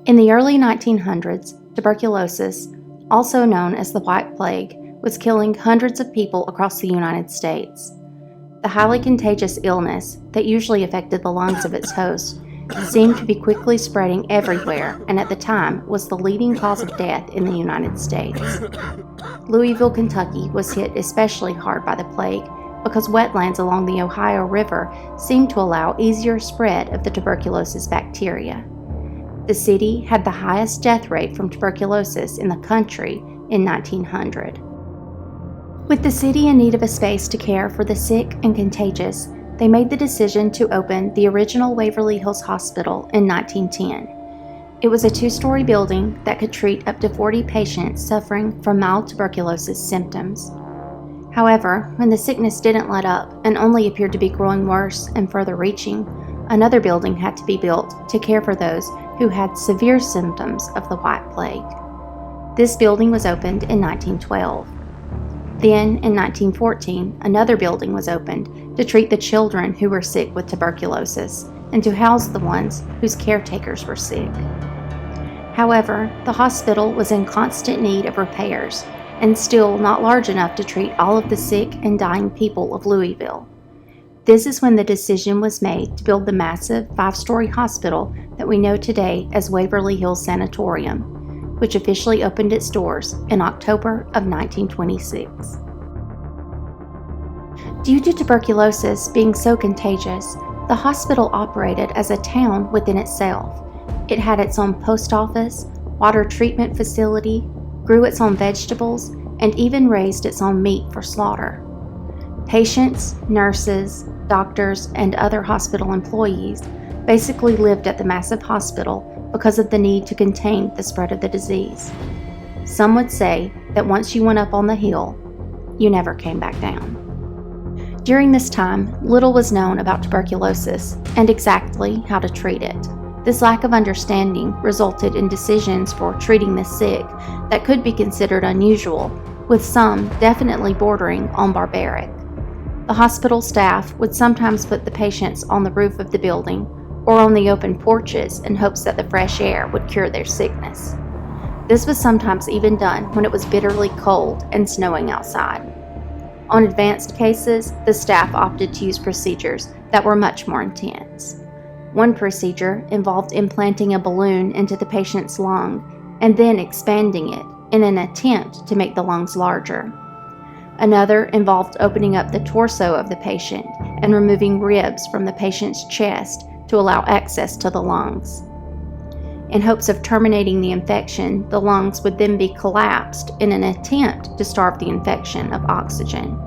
In the early 1900s, tuberculosis, also known as the White Plague, was killing hundreds of people across the United States. The highly contagious illness that usually affected the lungs of its host seemed to be quickly spreading everywhere, and at the time was the leading cause of death in the United States. Louisville, Kentucky was hit especially hard by the plague because wetlands along the Ohio River seemed to allow easier spread of the tuberculosis bacteria. The city had the highest death rate from tuberculosis in the country in 1900. With the city in need of a space to care for the sick and contagious, they made the decision to open the original Waverly Hills Hospital in 1910. It was a 2-story building that could treat up to 40 patients suffering from mild tuberculosis symptoms. However, when the sickness didn't let up and only appeared to be growing worse and further reaching, another building had to be built to care for those who had severe symptoms of the White Plague. This building was opened in 1912. Then, in 1914, another building was opened to treat the children who were sick with tuberculosis and to house the ones whose caretakers were sick. However, the hospital was in constant need of repairs and still not large enough to treat all of the sick and dying people of Louisville. This is when the decision was made to build the massive 5-story hospital that we know today as WAVERLY Hills Sanatorium, which officially opened its doors in October of 1926. Due to tuberculosis being so contagious, the hospital operated as a town within itself. It had its own post office, water treatment facility, grew its own vegetables, and even raised its own meat for slaughter. Patients, nurses, doctors, and other hospital employees basically lived at the massive hospital because of the need to contain the spread of the disease. Some would say that once you went up on the hill, you never came back down. During this time, little was known about tuberculosis and exactly how to treat it. This lack of understanding resulted in decisions for treating the sick that could be considered unusual, with some definitely bordering on barbaric. The hospital staff would sometimes put the patients on the roof of the building or on the open porches in hopes that the fresh air would cure their sickness. This was sometimes even done when it was bitterly cold and snowing outside. On advanced cases, the staff opted to use procedures that were much more intense. One procedure involved implanting a balloon into the patient's lung and then expanding it in an attempt to make the lungs larger. Another involved opening up the torso of the patient and removing ribs from the patient's chest to allow access to the lungs. In hopes of terminating the infection, the lungs would then be collapsed in an attempt to starve the infection of oxygen.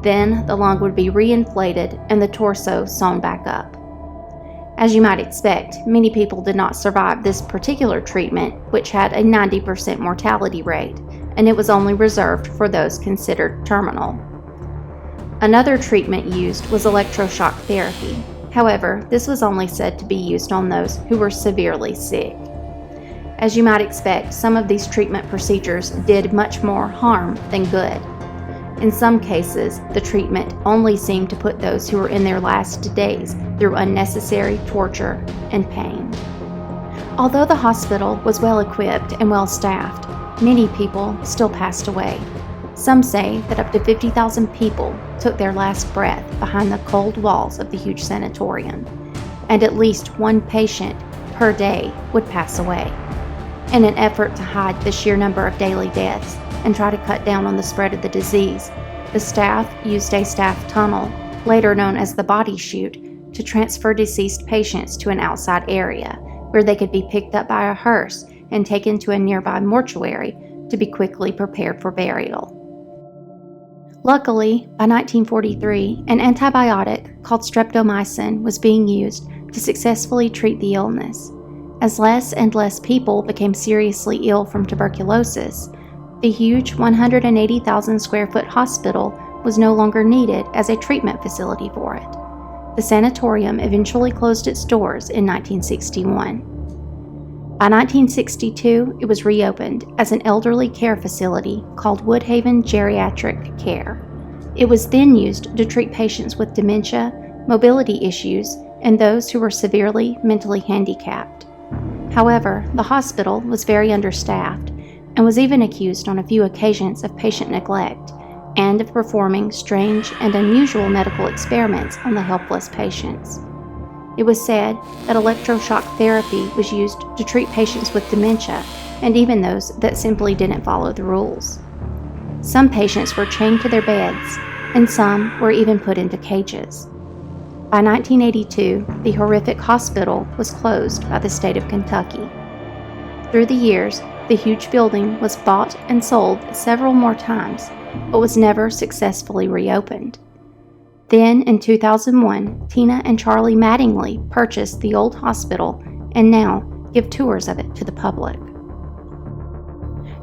Then the lung would be reinflated and the torso sewn back up. As you might expect, many people did not survive this particular treatment, which had a 90% mortality rate, and it was only reserved for those considered terminal. Another treatment used was electroshock therapy. However, this was only said to be used on those who were severely sick. As you might expect, some of these treatment procedures did much more harm than good. In some cases, the treatment only seemed to put those who were in their last days through unnecessary torture and pain. Although the hospital was well equipped and well staffed, many people still passed away. Some say that up to 50,000 people took their last breath behind the cold walls of the huge sanatorium, and at least one patient per day would pass away. In an effort to hide the sheer number of daily deaths and try to cut down on the spread of the disease, the staff used a staff tunnel, later known as the body chute, to transfer deceased patients to an outside area where they could be picked up by a hearse and taken to a nearby mortuary to be quickly prepared for burial. Luckily, by 1943, an antibiotic called streptomycin was being used to successfully treat the illness. As less and less people became seriously ill from tuberculosis, the huge 180,000 square foot hospital was no longer needed as a treatment facility for it. The sanatorium eventually closed its doors in 1961. By 1962, it was reopened as an elderly care facility called Woodhaven Geriatric Care. It was then used to treat patients with dementia, mobility issues, and those who were severely mentally handicapped. However, the hospital was very understaffed and was even accused on a few occasions of patient neglect and of performing strange and unusual medical experiments on the helpless patients. It was said that electroshock therapy was used to treat patients with dementia and even those that simply didn't follow the rules. Some patients were chained to their beds, and some were even put into cages. By 1982, the horrific hospital was closed by the state of Kentucky. Through the years, the huge building was bought and sold several more times, but was never successfully reopened. Then, in 2001, Tina and Charlie Mattingly purchased the old hospital and now give tours of it to the public.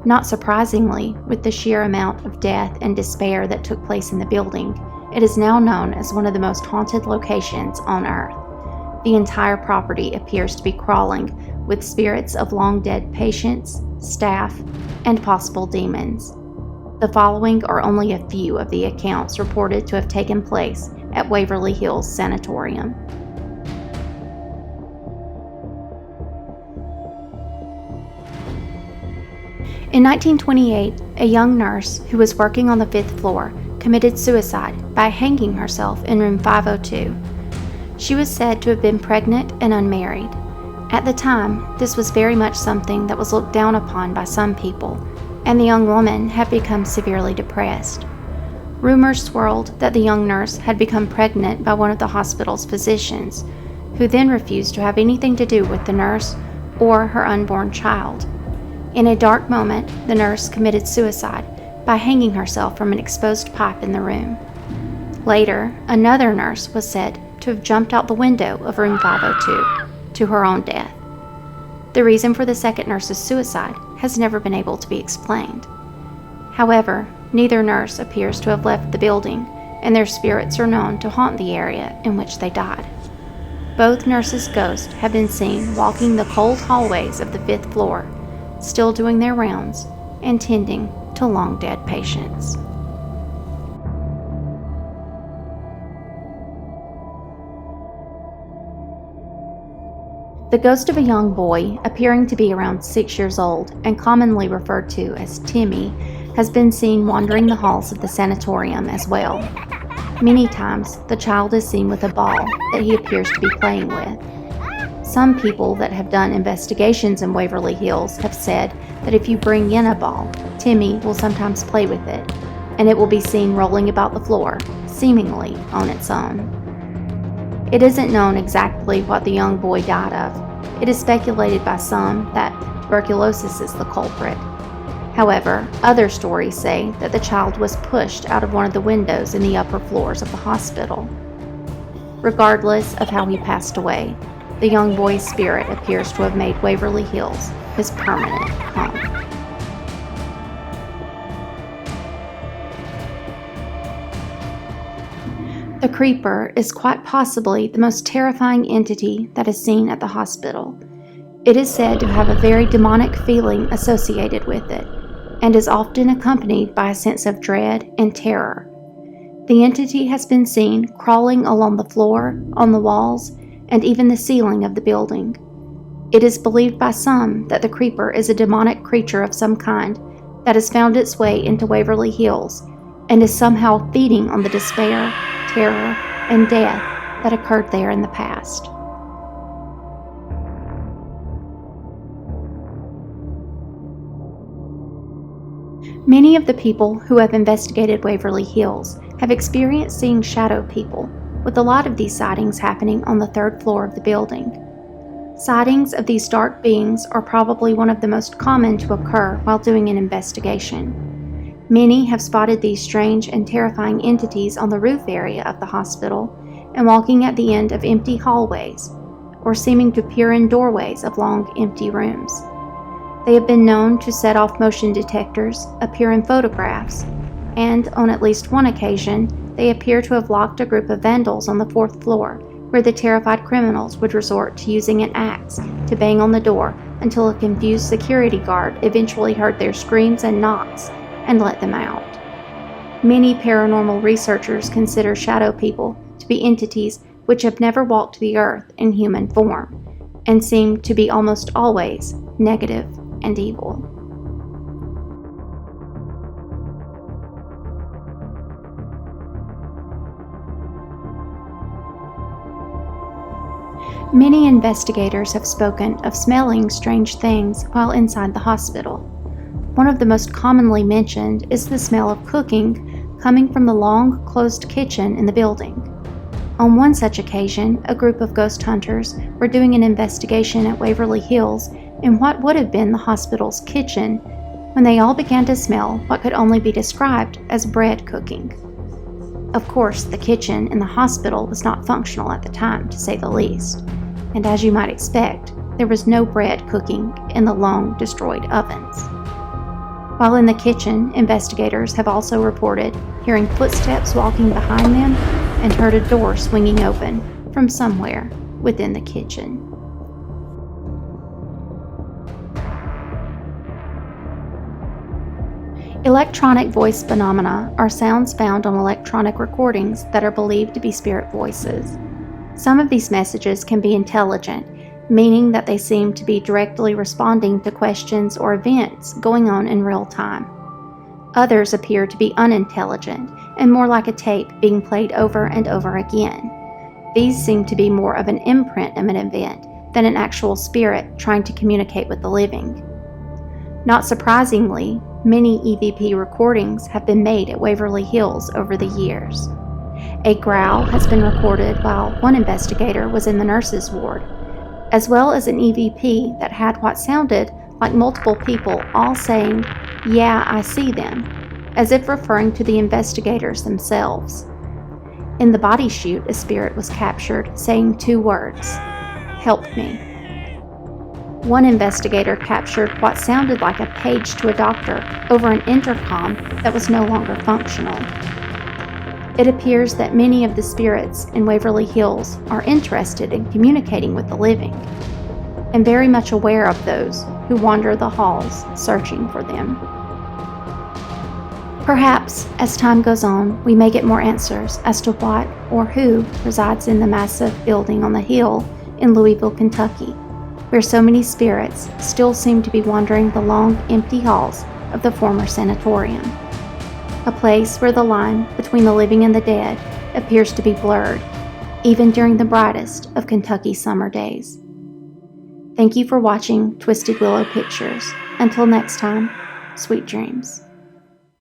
Not surprisingly, with the sheer amount of death and despair that took place in the building, it is now known as one of the most haunted locations on Earth. The entire property appears to be crawling with spirits of long-dead patients, staff, and possible demons. The following are only a few of the accounts reported to have taken place at WAVERLY Hills Sanatorium. In 1928, a young nurse who was working on the 5th floor committed suicide by hanging herself in room 502. She was said to have been pregnant and unmarried. At the time, this was very much something that was looked down upon by some people, and the young woman had become severely depressed. Rumors swirled that the young nurse had become pregnant by one of the hospital's physicians, who then refused to have anything to do with the nurse or her unborn child. In a dark moment, the nurse committed suicide by hanging herself from an exposed pipe in the room. Later, another nurse was said to have jumped out the window of room 502 to her own death. The reason for the second nurse's suicide has never been able to be explained. However, neither nurse appears to have left the building, and their spirits are known to haunt the area in which they died. Both nurses' ghosts have been seen walking the cold hallways of the 5th floor, still doing their rounds and tending to long-dead patients. The ghost of a young boy, appearing to be around 6 years old and commonly referred to as Timmy, has been seen wandering the halls of the sanatorium as well. Many times, the child is seen with a ball that he appears to be playing with. Some people that have done investigations in Waverly Hills have said that if you bring in a ball, Timmy will sometimes play with it, and it will be seen rolling about the floor, seemingly on its own. It isn't known exactly what the young boy died of. It is speculated by some that tuberculosis is the culprit. However, other stories say that the child was pushed out of one of the windows in the upper floors of the hospital. Regardless of how he passed away, the young boy's spirit appears to have made Waverly Hills his permanent home. The creeper is quite possibly the most terrifying entity that is seen at the hospital. It is said to have a very demonic feeling associated with it, and is often accompanied by a sense of dread and terror. The entity has been seen crawling along the floor, on the walls, and even the ceiling of the building. It is believed by some that the creeper is a demonic creature of some kind that has found its way into Waverly Hills and is somehow feeding on the despair, terror, and death that occurred there in the past. Many of the people who have investigated Waverly Hills have experienced seeing shadow people, with a lot of these sightings happening on the 3rd floor of the building. Sightings of these dark beings are probably one of the most common to occur while doing an investigation. Many have spotted these strange and terrifying entities on the roof area of the hospital and walking at the end of empty hallways, or seeming to peer in doorways of long, empty rooms. They have been known to set off motion detectors, appear in photographs, and on at least one occasion, they appear to have locked a group of vandals on the 4th floor, where the terrified criminals would resort to using an axe to bang on the door until a confused security guard eventually heard their screams and knocks and let them out. Many paranormal researchers consider shadow people to be entities which have never walked the earth in human form. and seemed to be almost always negative and evil. Many investigators have spoken of smelling strange things while inside the hospital. One of the most commonly mentioned is the smell of cooking coming from the long, closed kitchen in the building. On one such occasion, a group of ghost hunters were doing an investigation at Waverly Hills in what would have been the hospital's kitchen when they all began to smell what could only be described as bread cooking. Of course, the kitchen in the hospital was not functional at the time, to say the least, and as you might expect, there was no bread cooking in the long destroyed ovens. While in the kitchen, investigators have also reported hearing footsteps walking behind them and heard a door swinging open from somewhere within the kitchen. Electronic voice phenomena are sounds found on electronic recordings that are believed to be spirit voices. Some of these messages can be intelligent, meaning that they seem to be directly responding to questions or events going on in real time. Others appear to be unintelligent and more like a tape being played over and over again. These seem to be more of an imprint of an event than an actual spirit trying to communicate with the living. Not surprisingly, many EVP recordings have been made at Waverly Hills over the years. A growl has been recorded while one investigator was in the nurses' ward, as well as an EVP that had what sounded like multiple people all saying, "Yeah, I see them," as if referring to the investigators themselves. In the body chute, a spirit was captured saying 2 words, "Help me." One investigator captured what sounded like a page to a doctor over an intercom that was no longer functional. It appears that many of the spirits in Waverly Hills are interested in communicating with the living, and very much aware of those who wander the halls searching for them. Perhaps, as time goes on, we may get more answers as to what or who resides in the massive building on the hill in Louisville, Kentucky, where so many spirits still seem to be wandering the long, empty halls of the former sanatorium. A place where the line between the living and the dead appears to be blurred, even during the brightest of Kentucky summer days. Thank you for watching Twisted Willow Pictures. Until next time, sweet dreams.